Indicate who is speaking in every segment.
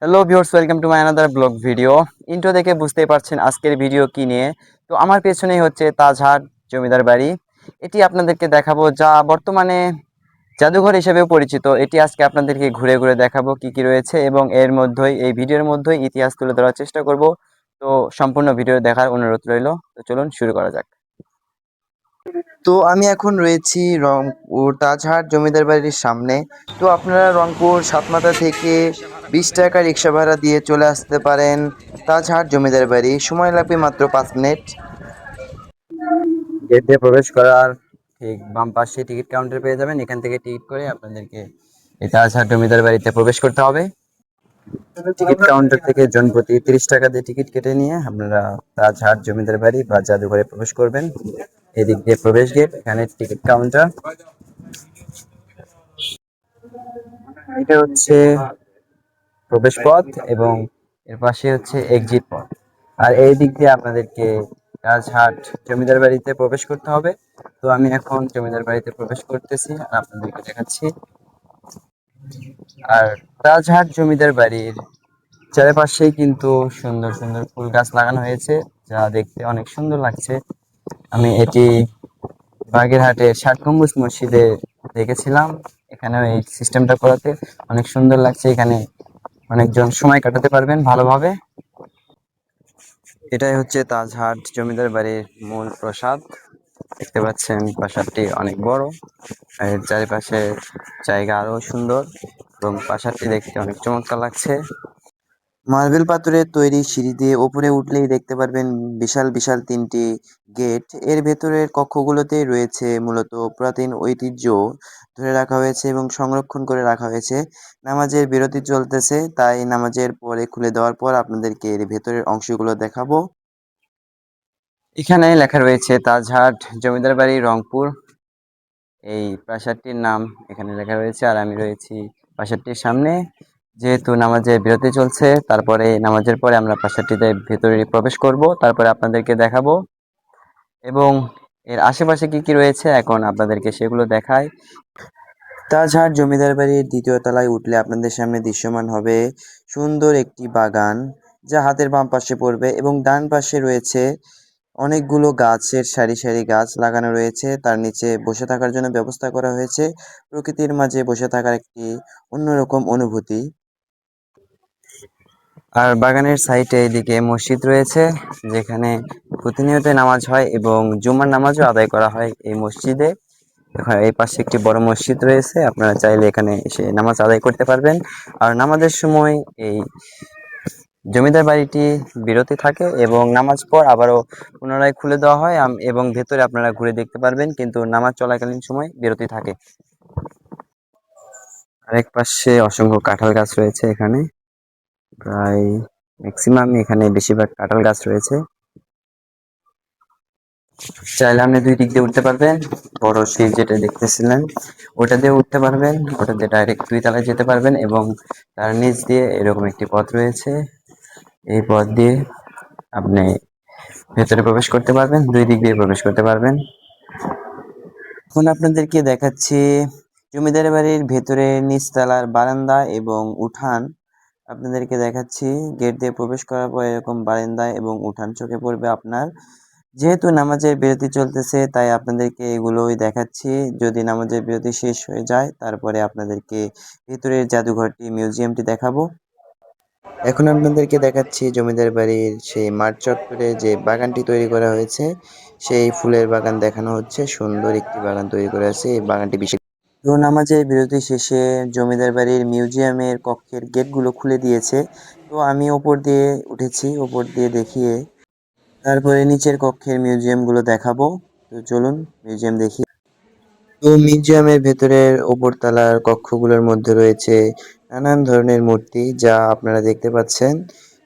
Speaker 1: Hello viewers, welcome to my another blog video. Intro দেখে বুঝতেই পারছেন আজকের ভিডিও কি নিয়ে। তো আমার পেছনেই হচ্ছে তাজহাট জমিদার বাড়ি। এটি আপনাদেরকে দেখাবো, যা বর্তমানে জাদুঘর হিসেবেও পরিচিত। এটি আজকে আপনাদেরকে ঘুরে ঘুরে দেখাবো কি কি রয়েছে, এবং এর মধ্যেই এই ভিডিওর মধ্যেই ইতিহাস তুলে ধরার চেষ্টা করব। তো সম্পূর্ণ ভিডিও দেখার অনুরোধ রইল। তো চলুন শুরু করা যাক। তো আমি এখন রয়েছি রংপুর তাজহাট জমিদার বাড়ির সামনে। তো আপনারা রংপুর সাতমাথা থেকে 20 টাকা রিক্সা ভাড়া দিয়ে চলে আসতে পারেন তাজহাট জমিদার বাড়ি। সময় লাগবে মাত্র 5 মিনিট। গেট দিয়ে প্রবেশ করার ঠিক বাম পাশে টিকিট কাউন্টার পেয়ে যাবেন। এখান থেকে টিকিট করে আপনাদেরকে এই তাজহাট জমিদার বাড়িতে প্রবেশ করতে হবে। টিকিট কাউন্টার থেকে জনপ্রতি 30 টাকা দিয়ে টিকিট কেটে নিয়ে আপনারা তাজহাট জমিদার বাড়ি বা জাদুঘরে প্রবেশ করবেন। এদিক দিয়ে প্রবেশ গেট, এখানে টিকিট কাউন্টার। এটা হচ্ছে প্রবেশ পথ এবং এর পাশে হচ্ছে এক্সিট পথ। আর এই দিক দিয়ে আপনাদেরকে রাজহাট জমিদার বাড়িতে প্রবেশ করতে হবে। তো আমি এখন জমিদার বাড়িতে প্রবেশ করতেছি আর আপনাদেরকে দেখাচ্ছি। আর রাজহাট জমিদার বাড়ির চারিপাশেই কিন্তু সুন্দর সুন্দর ফুল গাছ লাগানো হয়েছে, যা দেখতে অনেক সুন্দর লাগছে। আমি এটি বাগেরহাটের 60 গম্বুজ মসজিদে দেখেছিলাম। এখানেও এই সিস্টেমটা করাতে অনেক সুন্দর লাগছে। এখানে অনেকজন সময় কাটাতে পারবেন ভালোভাবে। এটাই হচ্ছে তাজহাট জমিদার বাড়ির মূল প্রাসাদ। দেখতে পাচ্ছেন প্রাসাদটি অনেক বড়, এর চারিপাশে জায়গা আরো সুন্দর এবং প্রাসাদটি দেখতে অনেক চমৎকার লাগছে। মার্বেল পাথরের তৈরি সিঁড়ি দিয়ে উপরে উঠলেই দেখতে পারবেন বিশাল বিশাল 3টি গেট। এর ভেতরের কক্ষগুলোতে রয়েছে মূলত পুরাতন ঐতিহ্য ধরে রাখা হয়েছে এবং সংরক্ষণ করে রাখা হয়েছে। নামাজের বিরতি চলতেছে, তাই নামাজের পরে খুলে দেওয়ার পর আপনাদেরকে এর ভেতরের অংশগুলো দেখাবো। এখানে লেখা রয়েছে তাজহাট জমিদার বাড়ি রংপুর। এই প্রাসাদটির নাম এখানে লেখা রয়েছে আর আমি রয়েছি প্রাসাদটির সামনে। যেহেতু নামাজের বিরতি চলছে, তারপরে নামাজের পরে আমরা প্রাসাদটিতে ভেতরে প্রবেশ করব, তারপরে আপনাদেরকে দেখাবো এবং এর আশেপাশে কি কি রয়েছে এখন আপনাদেরকে সেগুলো দেখাই। তাজহাট জমিদার বাড়ির 2য় তলায় উঠলে আপনাদের সামনে দৃশ্যমান হবে সুন্দর একটি বাগান, যা হাতের বাম পাশে পড়বে এবং ডান পাশে রয়েছে অনেকগুলো গাছের সারি সারি গাছ লাগানো রয়েছে। তার নিচে বসে থাকার জন্য ব্যবস্থা করা হয়েছে। প্রকৃতির মাঝে বসে থাকার একটি অন্যরকম অনুভূতি। আর বাগানের সাইডে এদিকে মসজিদ রয়েছে, যেখানে প্রতিনিয়ত নামাজ হয় এবং জুমার নামাজও আদায় করা হয় এই মসজিদে। এখানে এই পাশে একটি বড় মসজিদ রয়েছে, আপনারা চাইলে এখানে এসে নামাজ আদায় করতে পারবেন। আর নামাজের সময় এই জমিদার বাড়িটি বিরতি থাকে এবং নামাজ পর আবারও পুনরায় খুলে দেওয়া হয় এবং ভেতরে আপনারা ঘুরে দেখতে পারবেন, কিন্তু নামাজ চলাকালীন সময় বিরতি থাকে। আরেক পাশে অসংখ্য কাঁঠাল গাছ রয়েছে। এখানে প্রায় ম্যাক্সিমাম এখানে বেশিরভাগ কাঁঠাল গাছ রয়েছে। চাইলে আপনি 2 দিক দিয়ে উঠতে পারবেন। বড় সিঁড়ি যেটা দেখতেছিলেন ওটা দিয়ে উঠতে পারবেন, ওটা দিয়ে ডাইরেক্ট 2 তলায় যেতে পারবেন এবং তার নিচ দিয়ে এরকম একটি পথ রয়েছে। এই পথ দিয়ে আপনি ভেতরে প্রবেশ করতে পারবেন, 2 দিক দিয়ে প্রবেশ করতে পারবেন। এখন আপনাদেরকে দেখাচ্ছি জমিদার বাড়ির ভেতরে নিচতলার বারান্দা এবং উঠান। আপনাদেরকে দেখাচ্ছি গেট দিয়ে প্রবেশ করার পর এরকম বারান্দা এবং উঠান চোখে পড়বে আপনার। যেহেতু নামাজের বিরতি চলতেছে, তাই আপনাদেরকে এগুলোই দেখাচ্ছি। যদি নামাজের বিরতি শেষ হয়ে যায়, তারপরে আপনাদেরকে ভেতরের জাদুঘরটি মিউজিয়ামটি দেখাবো। এখন আপনাদেরকে দেখাচ্ছি জমিদার বাড়ির সেই মাঠ চত্বরে যে বাগানটি তৈরি করা হয়েছে, সেই ফুলের বাগান দেখানো হচ্ছে। সুন্দর একটি বাগান তৈরি করা আছে। এই বাগানটি বিশেষ। তো নামাজের বিরতি শেষে জমিদার বাড়ির মিউজিয়ামের কক্ষের গেটগুলো খুলে দিয়েছে। তো আমি ওপর দিয়ে উঠেছি, ওপর দিয়ে দেখিয়ে তারপরে নিচের কক্ষের মিউজিয়ামগুলো দেখাবো। তো চলুন মিউজিয়াম দেখি। তো মিউজিয়ামের ভেতরের ওপরতলার কক্ষগুলোর মধ্যে রয়েছে নানান ধরনের মূর্তি, যা আপনারা দেখতে পাচ্ছেন।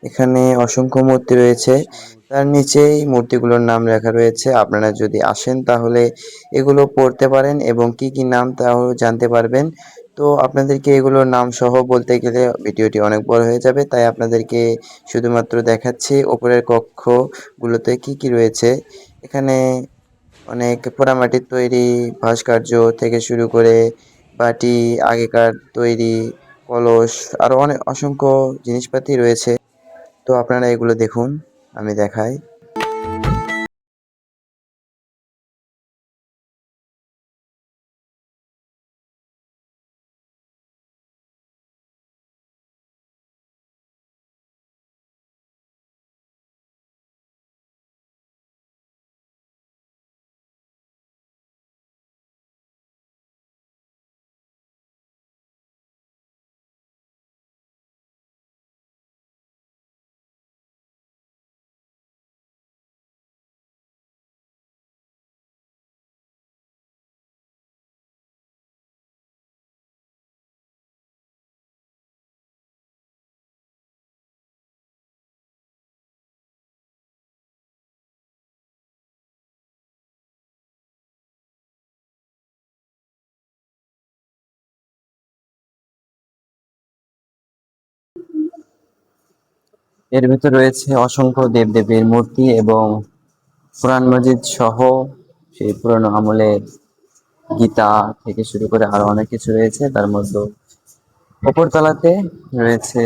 Speaker 1: এখানে অসংখ্য মূর্তি রয়েছে, তার নিচেই মূর্তিগুলোর নাম লেখা রয়েছে। আপনারা যদি আসেন তাহলে এগুলো পড়তে পারেন এবং কি কি নাম তাও জানতে পারবেন। তো আপনাদেরকে এগুলোর নাম সহ বলতে গেলে ভিডিওটি অনেক বড় হয়ে যাবে, তাই আপনাদেরকে শুধুমাত্র দেখাচ্ছি ওপরের কক্ষগুলোতে কি কি রয়েছে। এখানে অনেক পোড়ামাটির তৈরি ভাস্কর্য থেকে শুরু করে বাটি, আগেকার তৈরি কলস, আরো অনেক অসংখ্য জিনিসপাতি রয়েছে। তো আপনারা এগুলো দেখুন, আমি দেখাই। এর ভিতর রয়েছে অসংখ্য দেবদেবীর মূর্তি এবং কোরআন মাজিদ সহ সেই পুরনো আমলের গীতা থেকে শুরু করে আরো অনেক কিছু রয়েছে। তার মধ্যে উপর তলাতে রয়েছে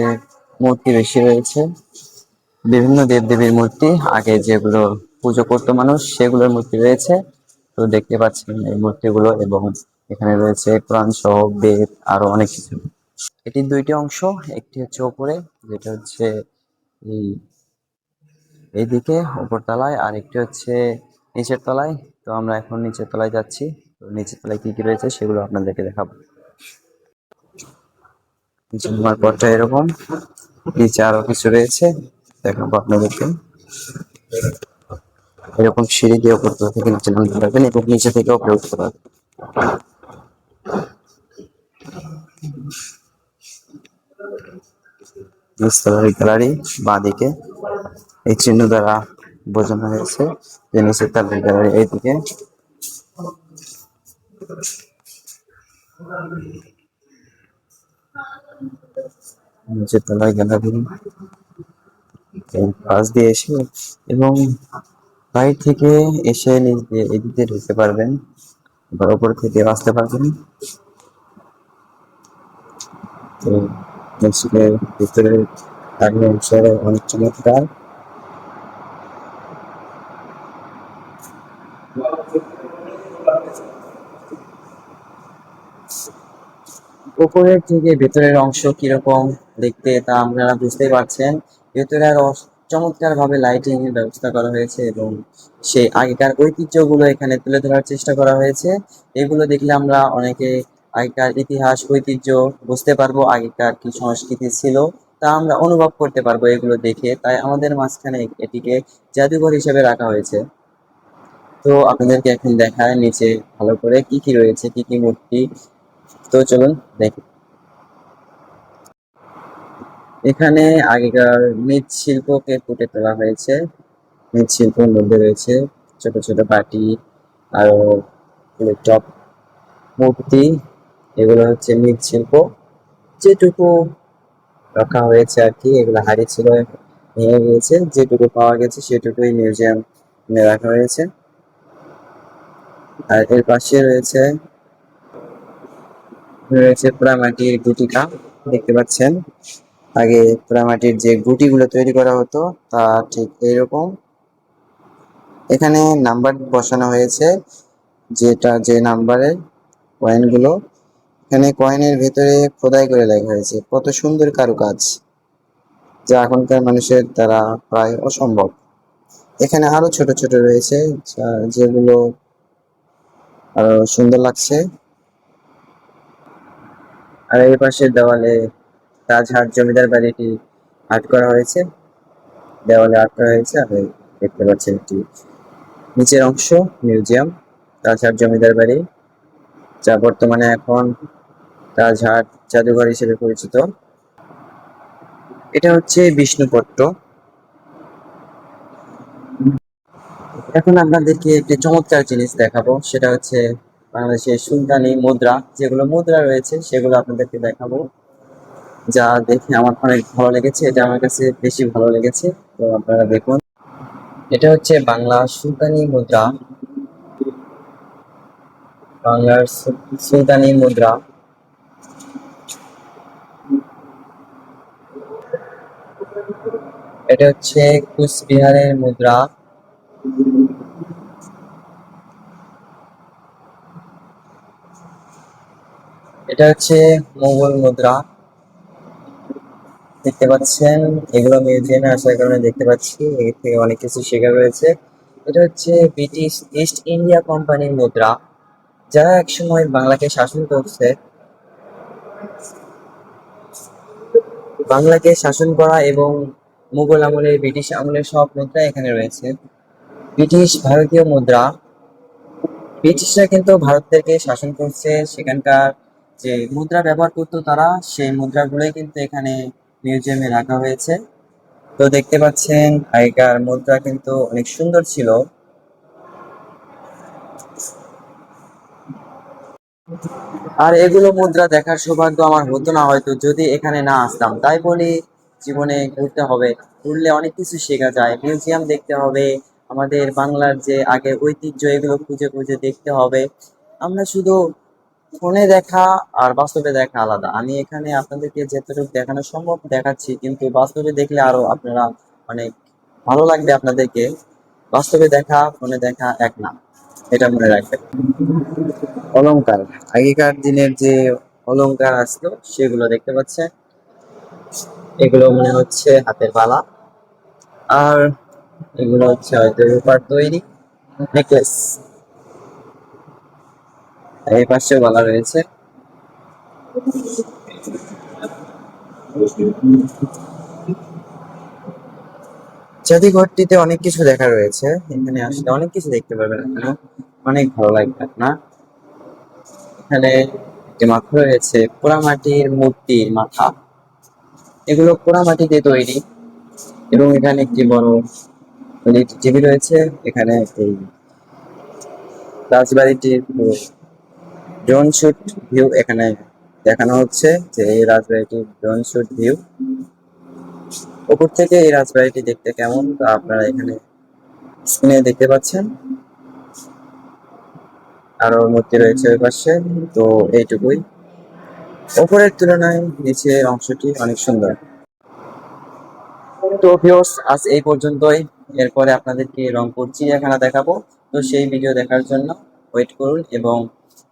Speaker 1: মূর্তি বেশি রয়েছে, বিভিন্ন দেবদেবীর মূর্তি, আগে যেগুলো পুজো করতো মানুষ সেগুলোর মূর্তি রয়েছে। তো দেখতে পাচ্ছেন এই মূর্তিগুলো, এবং এখানে রয়েছে কোরআন সহ বেদ, আরো অনেক কিছু। এটির দুইটি অংশ, একটি হচ্ছে ওপরে, যেটা হচ্ছে এই এইদিকে উপর তলায়, আর একটি হচ্ছে নিচের তলায়। তো আমরা এখন নিচের তলায় যাচ্ছি। তো নিচের তলায় কি কি রয়েছে সেগুলো আপনাদেরকে দেখাবো। আমার পথটা এরকম, নিচে আরো কিছু রয়েছে, দেখাবো আপনাদেরকে। এরকম সিঁড়ি দিয়ে উপর তলা থেকে নিচে নামতে পারবেন এবং নিচে থেকে উপরে উঠতে পারবেন। নিচতলার গ্যালারি বাঁ দিকে এই চিহ্ন দ্বারা বোঝানো হয়েছে যে নিচের তলার গ্যালারি এইদিকে। নিচের তলায় গ্যালারি পাশ দিয়ে এসে, এবং বাইরে থেকে এসে নিচ দিয়ে এদিকে ঢুকতে পারবেন, আবার উপর থেকে আসতে পারবেন। তো মসজিদের ভিতরে আগে অংশে অনেক চমৎকার। উপরের থেকে ভেতরের অংশ কিরকম দেখতে তা আপনারা বুঝতেই পারছেন। ভেতরে আরো চমৎকার ভাবে লাইটিং এর ব্যবস্থা করা হয়েছে, এবং সেই আগেকার ঐতিহ্যগুলো এখানে তুলে ধরার চেষ্টা করা হয়েছে। এগুলো দেখলে আমরা অনেকে আগেকার ইতিহাস ঐতিহ্য বুঝতে পারবো, আগেকার কি সংস্কৃতি ছিল তা আমরা অনুভব করতে পারবো এগুলো দেখে। তাই আমাদের মাঝখানে এটিকে জাদুঘর হিসেবে রাখা হয়েছে। তো আপনাদেরকে এখন দেখায় নিচে ভালো করে কি কি রয়েছে, কি কি মূর্তি। তো চলুন দেখি। এখানে আগেকার মৃৎশিল্পকে ফুটে তোলা হয়েছে। মৃৎশিল্পের মধ্যে রয়েছে ছোট ছোট বাটি, আরো টপ মূর্তি। এগুলো হচ্ছে মৃৎশিল্প, যেটুকু রাখা হয়েছে আর কি। এগুলো হারিয়ে ছিল, ভেঙে গিয়েছে, যেটুকু পাওয়া গেছে সেটুকুই মিউজিয়াম রাখা হয়েছে। আর এর পাশে রয়েছে রয়েছে পোড়ামাটির গুটিকা, দেখতে পাচ্ছেন। আগে পোড়ামাটির যে গুটিগুলো তৈরি করা হতো তা ঠিক এইরকম। এখানে নাম্বার বসানো হয়েছে, যেটা যে নাম্বারের কয়েনগুলো, এখানে কয়েনের ভেতরে খোদাই করে লেখা হয়েছে। কত সুন্দর কারুকাজ, যা এখনকার মানুষের দ্বারা প্রায় অসম্ভব। এখানে আরো ছোট ছোট রয়েছে, যেগুলো আরো সুন্দর লাগছে। আর এই পাশের দেওয়ালে রাজহাট জমিদার বাড়িটি আর্ট করা হয়েছে, দেওয়ালে আর্ট করা হয়েছে। আর দেখতে পাচ্ছেন একটি নিচের অংশ মিউজিয়াম, রাজহাট জমিদার বাড়ি, যা বর্তমানে এখন রাজহাট জাদুঘর হিসেবে পরিচিত। এটা হচ্ছে বিষ্ণুপট্ট। এখন আপনাদেরকে একটি চমৎকার জিনিস দেখাবো, সেটা হচ্ছে বাংলাদেশের সুলতানি মুদ্রা। যেগুলো মুদ্রা রয়েছে সেগুলো আপনাদেরকে দেখাবো, যা দেখে আমার অনেক ভালো লেগেছে। এটা আমার কাছে বেশি ভালো লেগেছে, তো আপনারা দেখুন। এটা হচ্ছে বাংলা সুলতানি মুদ্রা, বাংলার সুলতানি মুদ্রা। এটা হচ্ছে কুচবিহারের মুদ্রা। এটা হচ্ছে মোগল মুদ্রা। দেখতে পাচ্ছেন, এগুলো মিউজিয়ামে আসার কারণে দেখতে পাচ্ছি, এর থেকে অনেক কিছু শেখার রয়েছে। এটা হচ্ছে ব্রিটিশ ইস্ট ইন্ডিয়া কোম্পানির মুদ্রা, যারা একসময় বাংলাকে শাসন করছে। বাংলাকে শাসন করা এবং মুঘল আমলের, ব্রিটিশ আমলের সব মুদ্রা এখানে রয়েছে। ব্রিটিশ ভারতীয় মুদ্রা। ব্রিটিশরা কিন্তু ভারতকে শাসন করছে, সেখানকার যে মুদ্রা ব্যবহার করতো তারা, সেই মুদ্রাগুলোই কিন্তু এখানে মিউজিয়ামে রাখা হয়েছে। তো দেখতে পাচ্ছেন আগেকার মুদ্রা কিন্তু অনেক সুন্দর ছিল। আর এগুলো মুদ্রা দেখার সৌভাগ্য আমার হতো না হয়তো যদি এখানে না আসতাম। তাই বলি, জীবনে ঘুরতে হবে, ঘুরলে অনেক কিছু শেখা যায়। মিউজিয়াম দেখতে হবে, আমাদের বাংলার যে আগের ঐতিহ্য এগুলো খুঁজে খুঁজে দেখতে হবে। আমরা শুধু ফোনে দেখা আর বাস্তবে দেখা আলাদা। আমি এখানে আপনাদেরকে যতটুকু দেখানো সম্ভব দেখাচ্ছি, কিন্তু বাস্তবে দেখলে আরো আপনারা অনেক ভালো লাগবে আপনাদেরকে। বাস্তবে দেখা ফোনে দেখা এক না, এটা মনে রাখবেন। অলংকার, আগেকার দিনের যে অলংকার আসতো সেগুলো দেখতে পাচ্ছেন। এগুলো মনে হচ্ছে হাতের বালা, আর এগুলো হচ্ছে হয়তো রূপার তৈরি নেকলেস। এই পাশে বালা রয়েছে। জাদুঘরটিতে অনেক কিছু দেখা রয়েছে, এখানে আসলে অনেক কিছু দেখতে পারবেন আপনারা, অনেক ভালো লাগবে আপনার। এখানে একটি মাথা রয়েছে, পোড়ামাটির মূর্তির মাথা। এগুলো পোড়ামাটিতে তৈরি। এবং এখানে একটি বড় টিভি রয়েছে। এখানে এই রাজবাড়িটির ড্রোন শুট ভিউ এখানে দেখানো হচ্ছে, যে এই রাজবাড়িটির ড্রোন শুট ভিউ। উপর থেকে এই রাজবাড়িটি দেখতে কেমন তা আপনারা এখানে স্ক্রিনে দেখতে পাচ্ছেন। আরো মূর্তি রয়েছে ওই পাশে। তো এইটুকুই, উপরের তুলনায় নিচের অংশটি অনেক সুন্দর। তো ভিউয়ার্স, আজ এই পর্যন্তই। এরপরে আপনাদেরকে রংপুর চিড়িয়াখানা দেখাবো। তো সেই ভিডিও দেখার জন্য ওয়েট করুন এবং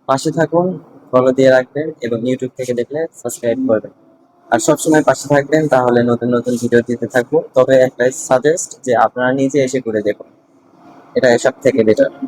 Speaker 1: পাশে থাকুন, ফলো দিয়ে রাখবেন এবং ইউটিউব থেকে দেখলে সাবস্ক্রাইব করবেন। আর সবসময় পাশে থাকবেন, তাহলে নতুন নতুন ভিডিও দিতে থাকবো। তবে একটাই সাজেস্ট, যে আপনারা নিজে এসে করে দেখুন, এটা সব থেকে বেটার।